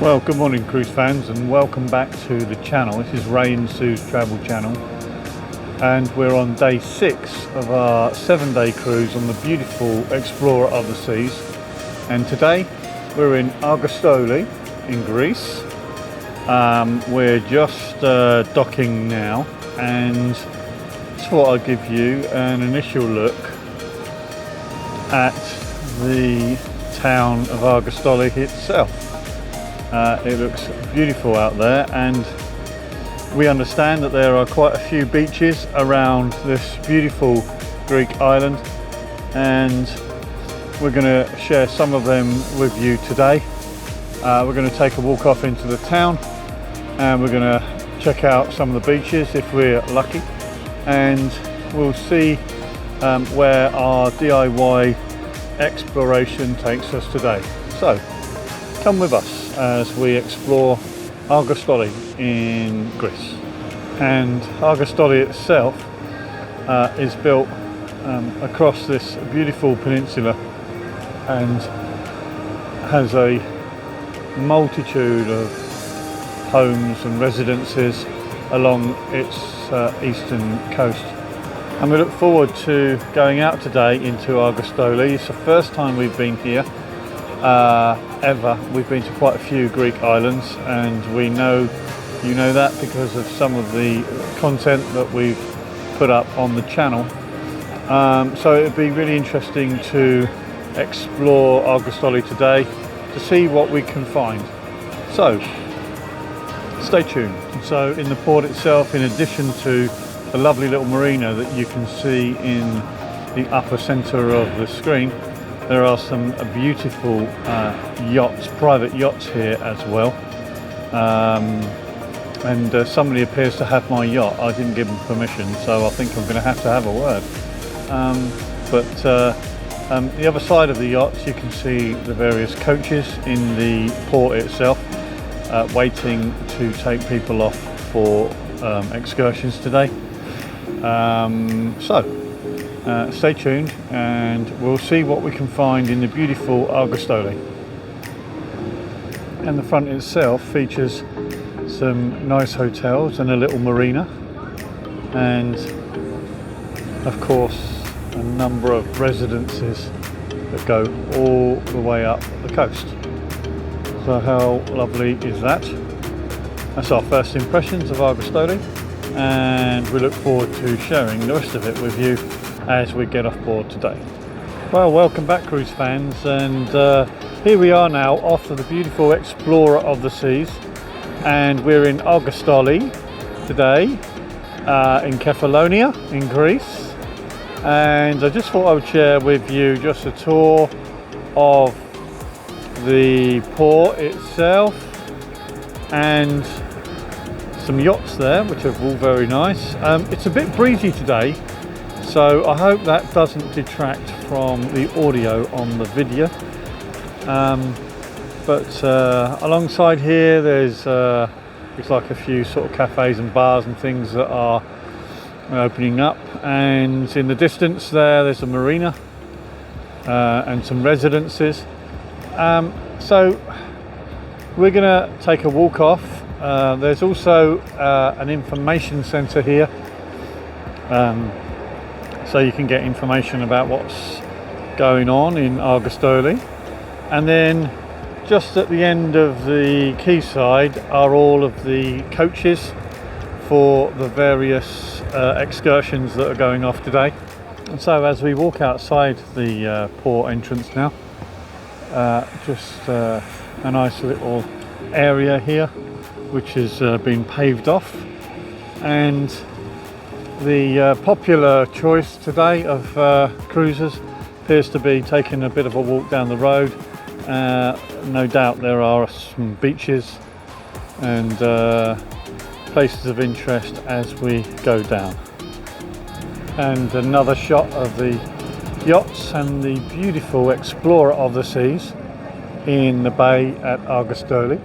Well, good morning cruise fans and welcome back to the channel. This is Ray and Sue's travel channel and we're on day 6 of our 7-day cruise on the beautiful Explorer of the Seas, and today we're in Argostoli in Greece. We're just docking now and just thought I'd give you an initial look at the town of Argostoli itself. It looks beautiful out there, and we understand that there are quite a few beaches around this beautiful Greek island, and we're going to share some of them with you today. We're going to take a walk off into the town and we're going to check out some of the beaches if we're lucky, and we'll see where our DIY exploration takes us today. So come with us as we explore Argostoli in Greece. And Argostoli itself is built across this beautiful peninsula and has a multitude of homes and residences along its eastern coast. And we look forward to going out today into Argostoli. It's the first time we've been here ever. We've been to quite a few Greek islands, and we know you know that because of some of the content that we've put up on the channel. So it would be really interesting to explore Argostoli today to see what we can find. So stay tuned. So in the port itself, in addition to the lovely little marina that you can see in the upper centre of the screen, there are some beautiful yachts, private yachts here as well. And somebody appears to have my yacht. I didn't give them permission, so I think I'm going to have a word. But the other side of the yachts, you can see the various coaches in the port itself, waiting to take people off for excursions today. Stay tuned and we'll see what we can find in the beautiful Argostoli. And the front itself features some nice hotels and a little marina, and of course a number of residences that go all the way up the coast. So how lovely is that? That's our first impressions of Argostoli, and we look forward to sharing the rest of it with you as we get off board today. Well, welcome back cruise fans, and here we are now off of the beautiful Explorer of the Seas, and we're in Argostoli today in Kefalonia in Greece. And I just thought I would share with you just a tour of the port itself and some yachts there, which are all very nice. It's a bit breezy today, so I hope that doesn't detract from the audio on the video. But alongside here there's like a few sort of cafes and bars and things that are opening up, and in the distance there's a marina and some residences. So we're gonna take a walk off. There's also an information centre here, so you can get information about what's going on in Argostoli. And then just at the end of the quayside are all of the coaches for the various excursions that are going off today. And so as we walk outside the port entrance now, just a nice little area here which has been paved off, and the popular choice today of cruisers appears to be taking a bit of a walk down the road. No doubt there are some beaches and places of interest as we go down. And another shot of the yachts and the beautiful Explorer of the Seas in the bay at Argostoli.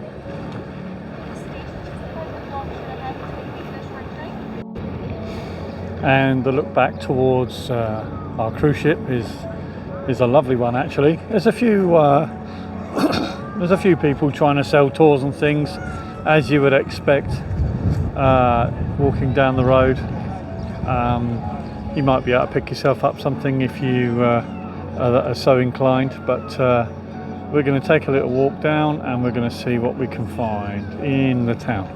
And the look back towards our cruise ship is a lovely one actually. There's a few There's a few people trying to sell tours and things, as you would expect, walking down the road. You might be able to pick yourself up something if you are so inclined, but we're going to take a little walk down and we're going to see what we can find in the town.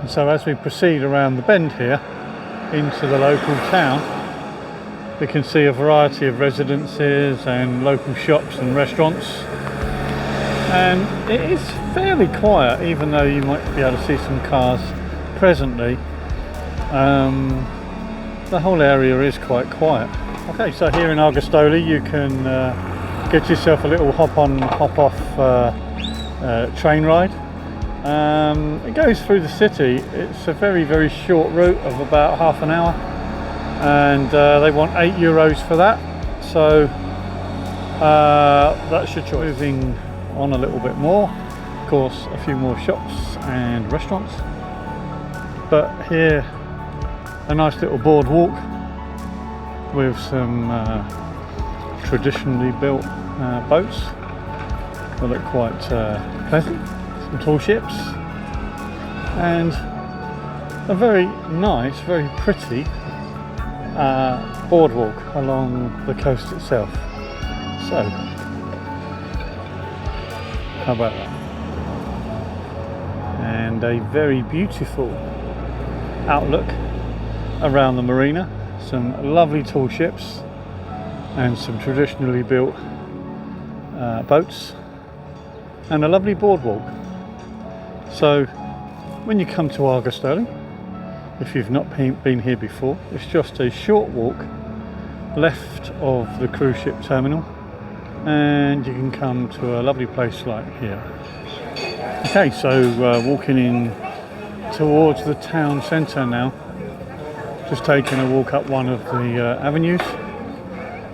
And so as we proceed around the bend here into the local town, we can see a variety of residences and local shops and restaurants, and it is fairly quiet, even though you might be able to see some cars presently. The whole area is quite quiet. Okay, so here in Argostoli you can get yourself a little hop on hop off train ride. It goes through the city. It's a very short route of about half an hour, and they want €8 for that, so that's your choice. Moving on a little bit more, of course, a few more shops and restaurants, but here a nice little boardwalk with some traditionally built boats that look quite pleasant, some tall ships, and a very nice, very pretty boardwalk along the coast itself. So, how about that? And a very beautiful outlook around the marina. Some lovely tall ships and some traditionally built boats, and a lovely boardwalk. So when you come to Argostoli, if you've not been here before, it's just a short walk left of the cruise ship terminal, and you can come to a lovely place like here. Okay, so walking in towards the town centre now. Just taking a walk up one of the avenues,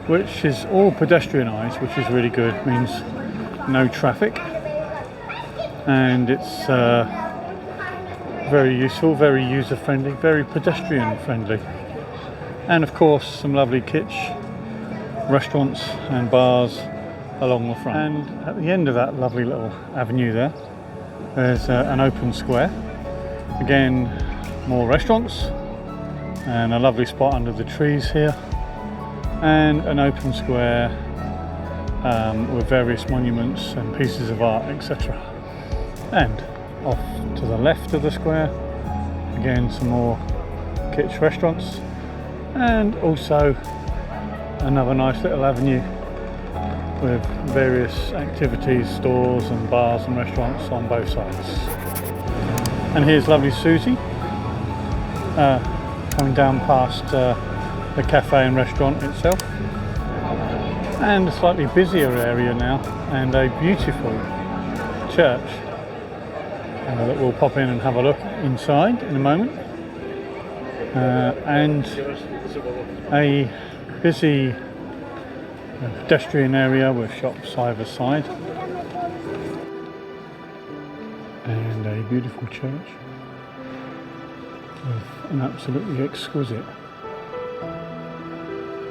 which is all pedestrianised, which is really good. It means no traffic, and it's very useful, very user friendly, very pedestrian friendly. And of course some lovely kitsch restaurants and bars along the front. And at the end of that lovely little avenue there's an open square. Again, more restaurants and a lovely spot under the trees here, and an open square with various monuments and pieces of art, etc. And off to the left of the square, again some more kitsch restaurants, and also another nice little avenue with various activities, stores and bars and restaurants on both sides. And here's lovely Susie coming down past the cafe and restaurant itself, and a slightly busier area now, and a beautiful church that we'll pop in and have a look inside in a moment, and a busy pedestrian area with shops either side, and a beautiful church with an absolutely exquisite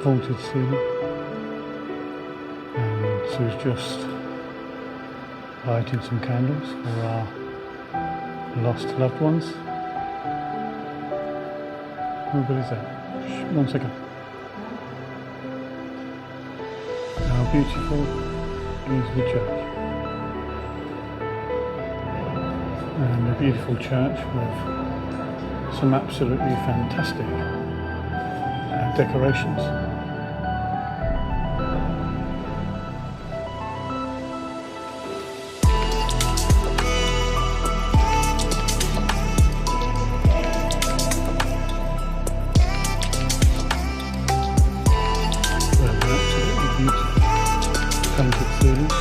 vaulted ceiling. And Sue's just lighting some candles for our lost loved ones. How good is that? One second. How beautiful is the church? And a beautiful church with some absolutely fantastic decorations. Absolutely beautiful painted ceilings.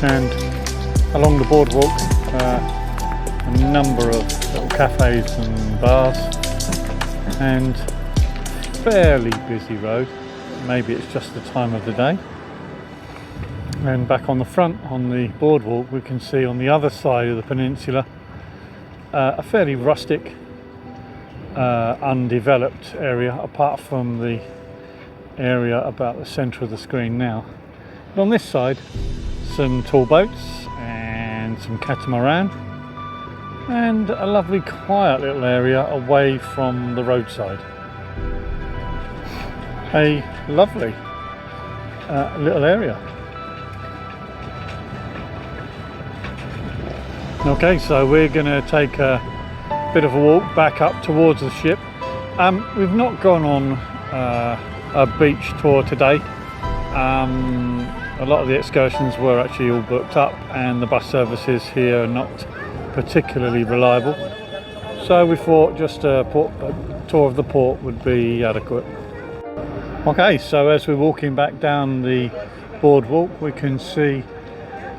And along the boardwalk, a number of little cafes and bars, and fairly busy road. Maybe it's just the time of the day. And back on the front, on the boardwalk, we can see on the other side of the peninsula a fairly rustic, undeveloped area, apart from the area about the centre of the screen now. But on this side, some tall boats and some catamaran, and a lovely quiet little area away from the roadside. A lovely little area. Okay, so we're going to take a bit of a walk back up towards the ship. We've not gone on a beach tour today. A lot of the excursions were actually all booked up, and the bus services here are not particularly reliable. So we thought just a tour of the port would be adequate. Okay, so as we're walking back down the boardwalk, we can see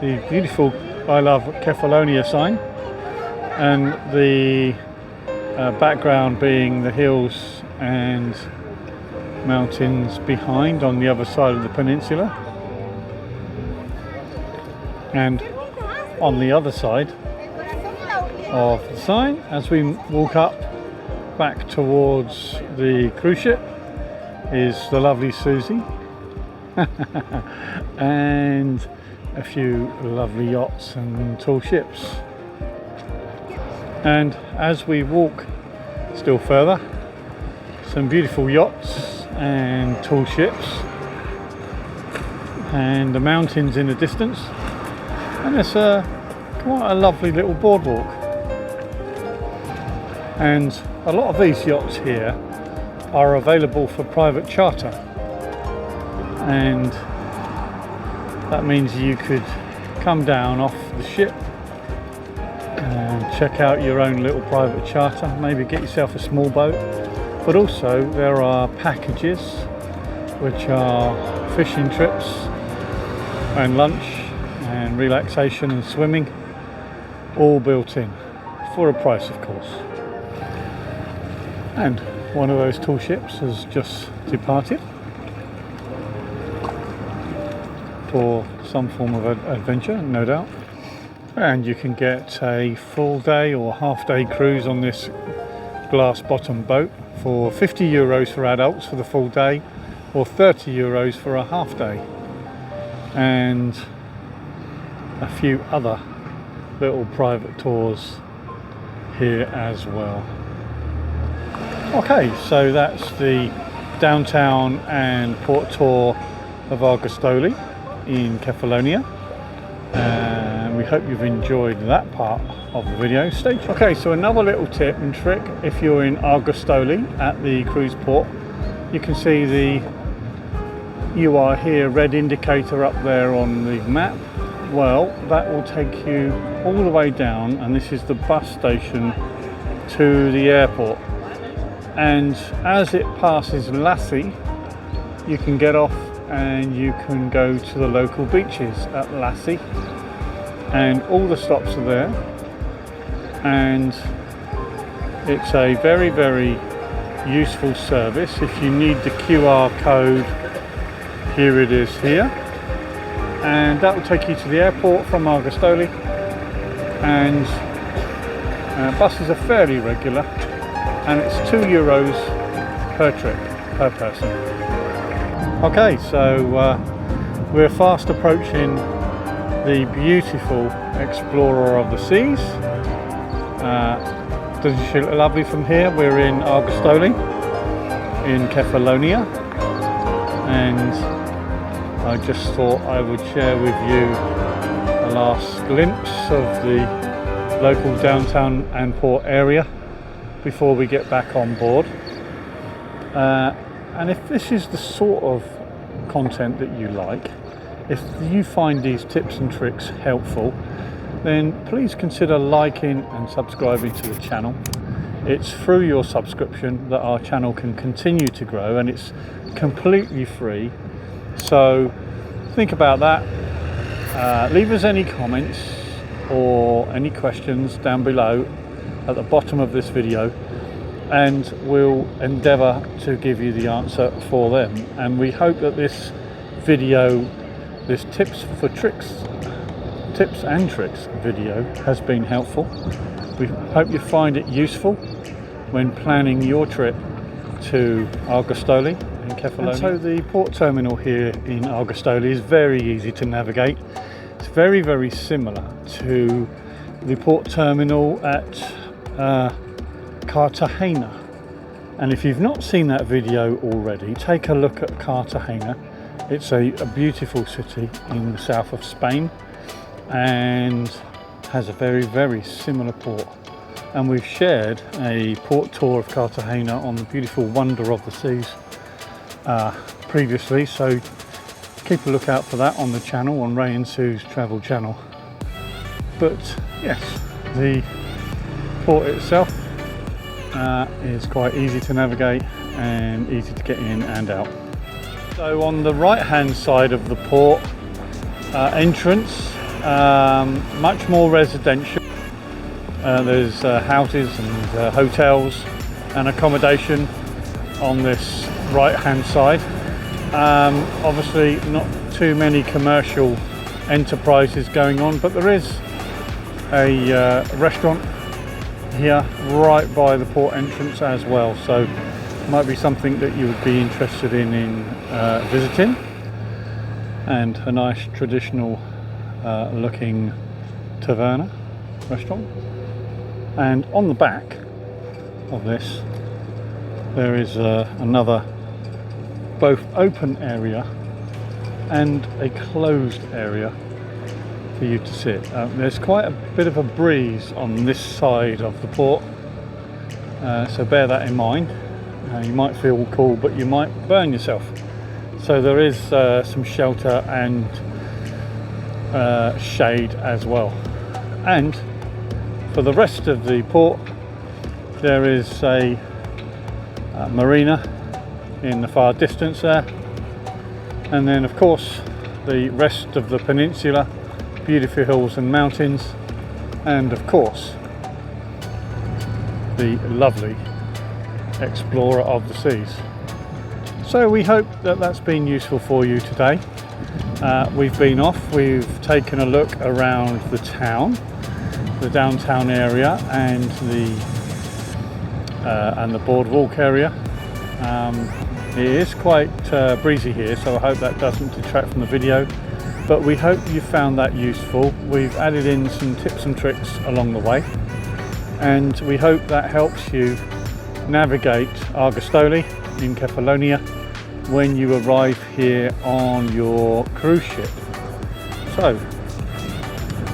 the beautiful I love Kefalonia sign, and the background being the hills and mountains behind on the other side of the peninsula. And on the other side of the sign, as we walk up back towards the cruise ship, is the lovely Susie and a few lovely yachts and tall ships. And as we walk still further, some beautiful yachts and tall ships, and the mountains in the distance, and there's quite a lovely little boardwalk. And a lot of these yachts here are available for private charter, and that means you could come down off the ship and check out your own little private charter, maybe get yourself a small boat. But also there are packages which are fishing trips and lunch and relaxation and swimming, all built in for a price, of course. And one of those tall ships has just departed for some form of adventure, no doubt. And you can get a full day or half day cruise on this glass bottom boat for €50 for adults for the full day, or €30 for a half day, and a few other little private tours here as well. Okay, so that's the downtown and port tour of Argostoli in Kefalonia, and we hope you've enjoyed that part of the video. Stay tuned. Okay, so another little tip and trick: if you're in Argostoli at the cruise port, you can see the "You are here" red indicator up there on the map. Well, that will take you all the way down, and this is the bus station to the airport. And as it passes Lassi, you can get off and you can go to the local beaches at Lassi, and all the stops are there, and it's a very, very useful service. If you need the QR code, here it is here, and that will take you to the airport from Argostoli. And buses are fairly regular, and it's €2 per trip per person. Okay, so we're fast approaching the beautiful Explorer of the Seas. Doesn't she look lovely from here? We're in Argostoli in Kefalonia, and I just thought I would share with you a last glimpse of the local downtown and port area before we get back on board. And if this is the sort of content that you like, if you find these tips and tricks helpful, then please consider liking and subscribing to the channel. It's through your subscription that our channel can continue to grow, and it's completely free. So think about that. Leave us any comments or any questions down below at the bottom of this video, and we'll endeavour to give you the answer for them. And we hope that this video, this tips and tricks video, has been helpful. We hope you find it useful when planning your trip to Argostoli in Kefalonia. And so the port terminal here in Argostoli is very easy to navigate. It's very, very similar to the port terminal at Cartagena. And if you've not seen that video already, take a look at Cartagena. It's a beautiful city in the south of Spain and has a very, very similar port. And we've shared a port tour of Cartagena on the beautiful Wonder of the Seas previously, so keep a lookout for that on the channel, on Ray and Sue's travel channel. But yes, the port itself is quite easy to navigate and easy to get in and out. So on the right hand side of the port entrance, much more residential. There's houses and hotels and accommodation on this right hand side. Obviously not too many commercial enterprises going on, but there is a restaurant here right by the port entrance as well, so might be something that you would be interested in visiting. And a nice traditional looking taverna restaurant. And on the back of this there is another both open area and a closed area for you to sit. There's quite a bit of a breeze on this side of the port, so bear that in mind. You might feel cool, but you might burn yourself. So there is some shelter and shade as well. And for the rest of the port, there is a marina in the far distance there, and then of course the rest of the peninsula, beautiful hills and mountains, and of course the lovely Explorer of the Seas. So we hope that that's been useful for you today. We've been off, we've taken a look around the town, the downtown area, and the boardwalk area. It is quite breezy here, so I hope that doesn't detract from the video, but we hope you found that useful. We've added in some tips and tricks along the way, and we hope that helps you navigate Argostoli in Kefalonia when you arrive here on your cruise ship. So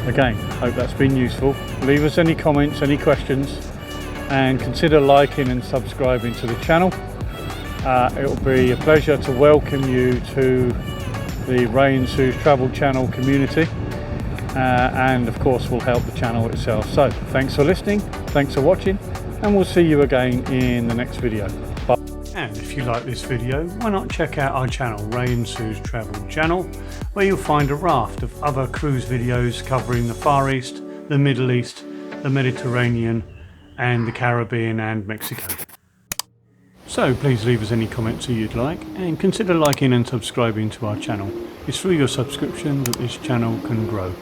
again, hope that's been useful. Leave us any comments, any questions, and consider liking and subscribing to the channel. It will be a pleasure to welcome you to the Ray and Sue's travel channel community, and of course will help the channel itself. So thanks for listening, thanks for watching, and we'll see you again in the next video. Bye. And if you like this video, why not check out our channel, Ray and Sue's travel channel, where you'll find a raft of other cruise videos covering the Far East, the Middle East, the Mediterranean, and the Caribbean and Mexico. So please leave us any comments that you'd like, and consider liking and subscribing to our channel. It's through your subscription that this channel can grow.